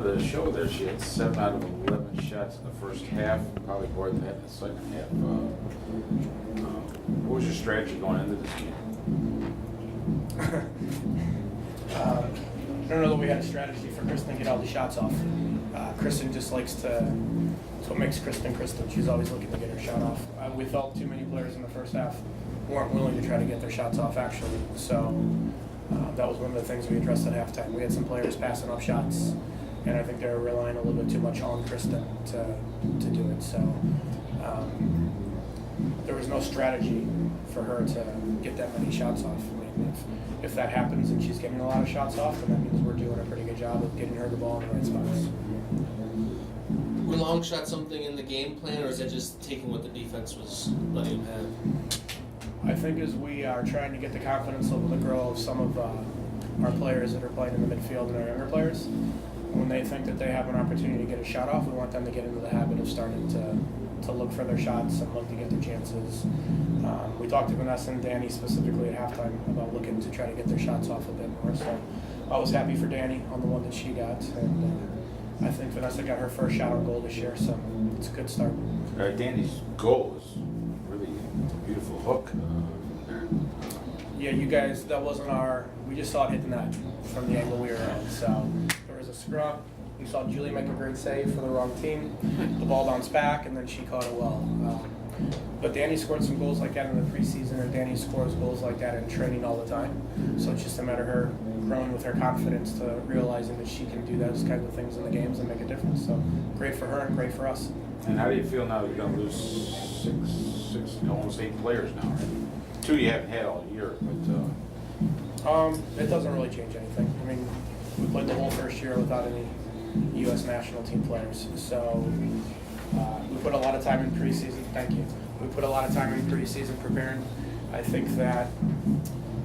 The show there, she had 7 out of 11 shots in the first half, probably more than that in the second half. What was your strategy going into this game? I don't know that we had a strategy for Kristen to get all the shots off. Kristen just likes to, it's what makes Kristen Kristen. She's always looking to get her shot off. We felt too many players in the first half weren't willing to try to get their shots off actually. So that was one of the things we addressed at halftime. We had some players passing off shots, and I think they were relying a little bit too much on Kristen to do it. So there was no strategy for her to get that many shots off. I mean, if that happens and she's getting a lot of shots off, then that means we're doing a pretty good job of getting her the ball in the right spots. Were long shots something in the game plan, or is that just taking what the defense was letting them have? I think as we are trying to get the confidence level to grow of some of our players that are playing in the midfield and our younger players, when they think that they have an opportunity to get a shot off, we want them to get into the habit of starting to look for their shots and look to get their chances. We talked to Vanessa and Danny specifically at halftime about looking to try to get their shots off a bit more. So I was happy for Danny on the one that she got, and I think Vanessa got her first shot on goal this year, so it's a good start. Danny's goal was really a beautiful hook. Yeah, you guys, that wasn't we just saw it hit the net from the angle we were at. So there was a scrum. You saw Julie make a great save for the wrong team. The ball bounced back, and then she caught it well. But Danny scored some goals like that in the preseason, and Danny scores goals like that in training all the time. So it's just a matter of her growing with her confidence to realizing that she can do those kinds of things in the games and make a difference. So great for her and great for us. And how do you feel now you're going to lose six, almost 8 players now, right? 2 you haven't had all year, but... It doesn't really change anything. I mean, we played the whole first year without any U.S. national team players. So we put a lot of time in preseason. Thank you. We put a lot of time in preseason preparing. I think that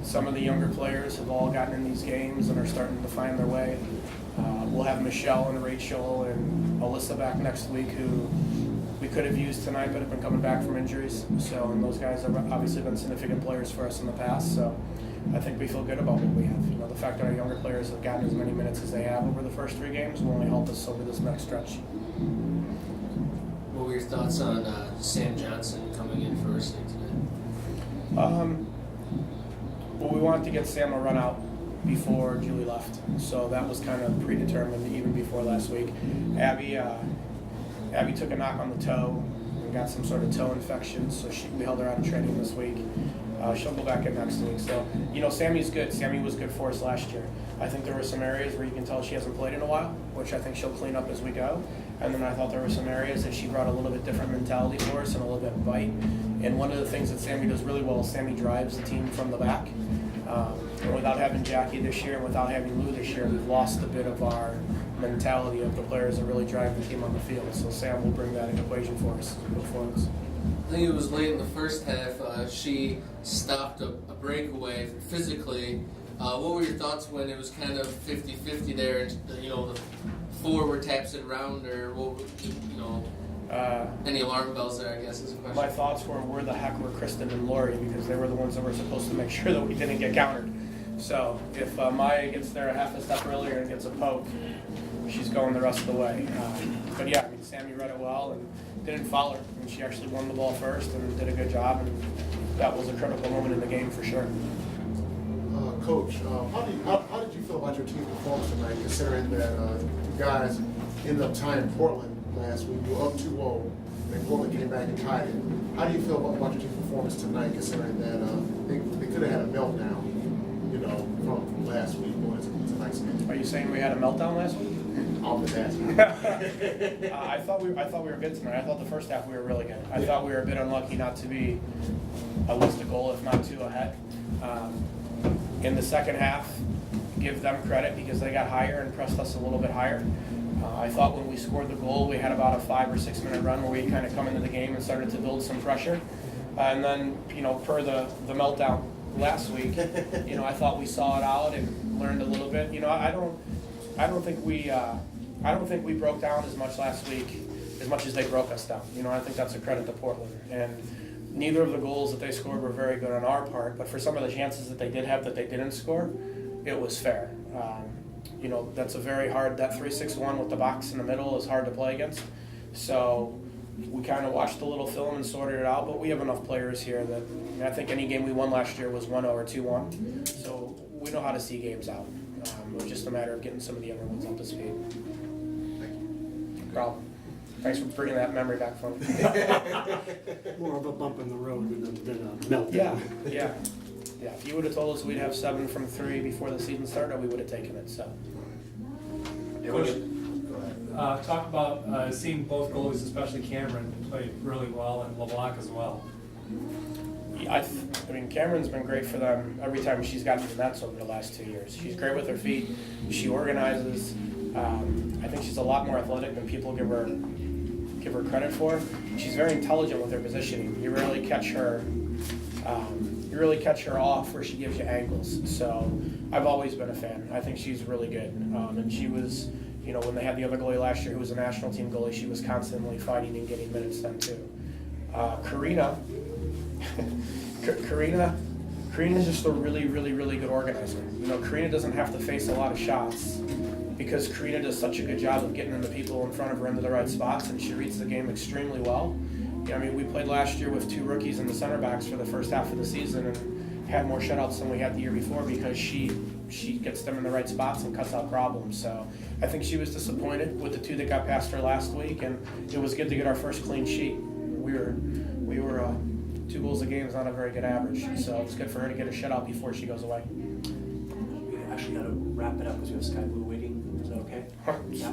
some of the younger players have all gotten in these games and are starting to find their way. We'll have Michelle and Rachel and Alyssa back next week, who we could have used tonight but have been coming back from injuries. So, and those guys have obviously been significant players for us in the past. So I think we feel good about what we have. You know, the fact that our younger players have gotten as many minutes as they have over the first 3 games will only help us over this next stretch. What were your thoughts on Sam Johnson coming in first tonight? Well, we wanted to get Sam a run out before Julie left, so that was kind of predetermined even before last week. Abby took a knock on the toe and got some sort of toe infection, so we held her out of training this week. She'll go back in next week. So, you know, Sammy's good. Sammy was good for us last year. I think there were some areas where you can tell she hasn't played in a while, which I think she'll clean up as we go. And then I thought there were some areas that she brought a little bit different mentality for us and a little bit of bite. And one of the things that Sammy does really well is Sammy drives the team from the back. And without having Jackie this year and without having Lou this year, we've lost a bit of our mentality of the players that really drive the team on the field. So Sam will bring that in equation for us going forward. I think it was late in the first half. She stopped a breakaway physically. What were your thoughts when it was kind of 50-50 there? And, you know, the forward taps it around, or what? You know, any alarm bells there? I guess is a question. My thoughts were, where the heck were Kristen and Rory, because they were the ones that were supposed to make sure that we didn't get countered. So if Maya gets there a half a step earlier and gets a poke, she's going the rest of the way. But yeah, I mean, Sammy read it well and didn't foul her. And she actually won the ball first and did a good job, and that was a critical moment in the game for sure. Coach, how did you feel about your team's performance tonight, considering that you guys ended up tying Portland last week? You were up 2-0, and Portland came back and tied it. How do you feel about your team's performance tonight, considering that they could have had a meltdown, you know, from last week going into tonight's game? Are you saying we had a meltdown last week? Off the basket. I thought we were good tonight. I thought the first half we were really good. I thought we were a bit unlucky not to be at least a goal, if not 2 ahead. In the second half, give them credit because they got higher and pressed us a little bit higher. I thought when we scored the goal, we had about a 5 or 6 minute run where we kind of come into the game and started to build some pressure. And then, you know, per the meltdown last week, you know, I thought we saw it out and learned a little bit. You know, I don't think we broke down as much last week as much as they broke us down. You know, I think that's a credit to Portland. And neither of the goals that they scored were very good on our part, but for some of the chances that they did have that they didn't score, it was fair. You know, that's a very hard, that 3-6-1 with the box in the middle is hard to play against. So we kind of watched a little film and sorted it out, but we have enough players here that, I mean, I think any game we won last year was 1-0 or 2-1. So we know how to see games out. It was just a matter of getting some of the other ones up to speed. Thank you. No problem. Thanks for bringing that memory back for me. More of a bump in the road than a meltdown. Yeah. If you would have told us we'd have 7 from 3 before the season started, we would have taken it. So. Coach, talk about seeing both goalies, especially Cameron, play really well, and LeBlanc as well. I mean, Cameron's been great for them every time she's gotten to the nets over the last 2 years. She's great with her feet. She organizes. I think she's a lot more athletic than people give her credit for. She's very intelligent with her positioning. You really catch her. Off where she gives you angles. So I've always been a fan. I think she's really good. And she was, you know, when they had the other goalie last year who was a national team goalie, she was constantly fighting and getting minutes then too. Karina's just a really, really, really good organizer. You know, Karina doesn't have to face a lot of shots because Karina does such a good job of getting the people in front of her into the right spots, and she reads the game extremely well. I mean, we played last year with 2 rookies in the center backs for the first half of the season and had more shutouts than we had the year before because she gets them in the right spots and cuts out problems. So I think she was disappointed with the 2 that got past her last week, and it was good to get our first clean sheet. We were 2 goals a game is not a very good average, so it's good for her to get a shutout before she goes away. We actually got to wrap it up because we have Sky Blue waiting. Is that okay? Yeah.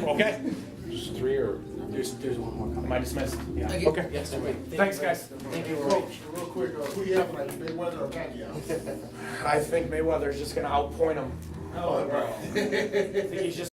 Okay. Just 3 or? There's one more coming. Am I dismissed? Yeah. Okay. Okay. Yes, sir. Thanks, guys. Thank you, Rory. Coach, real quick, who do you have tonight, Mayweather or Pacquiao? I think Mayweather's just going to outpoint him. Oh, right. I think he's just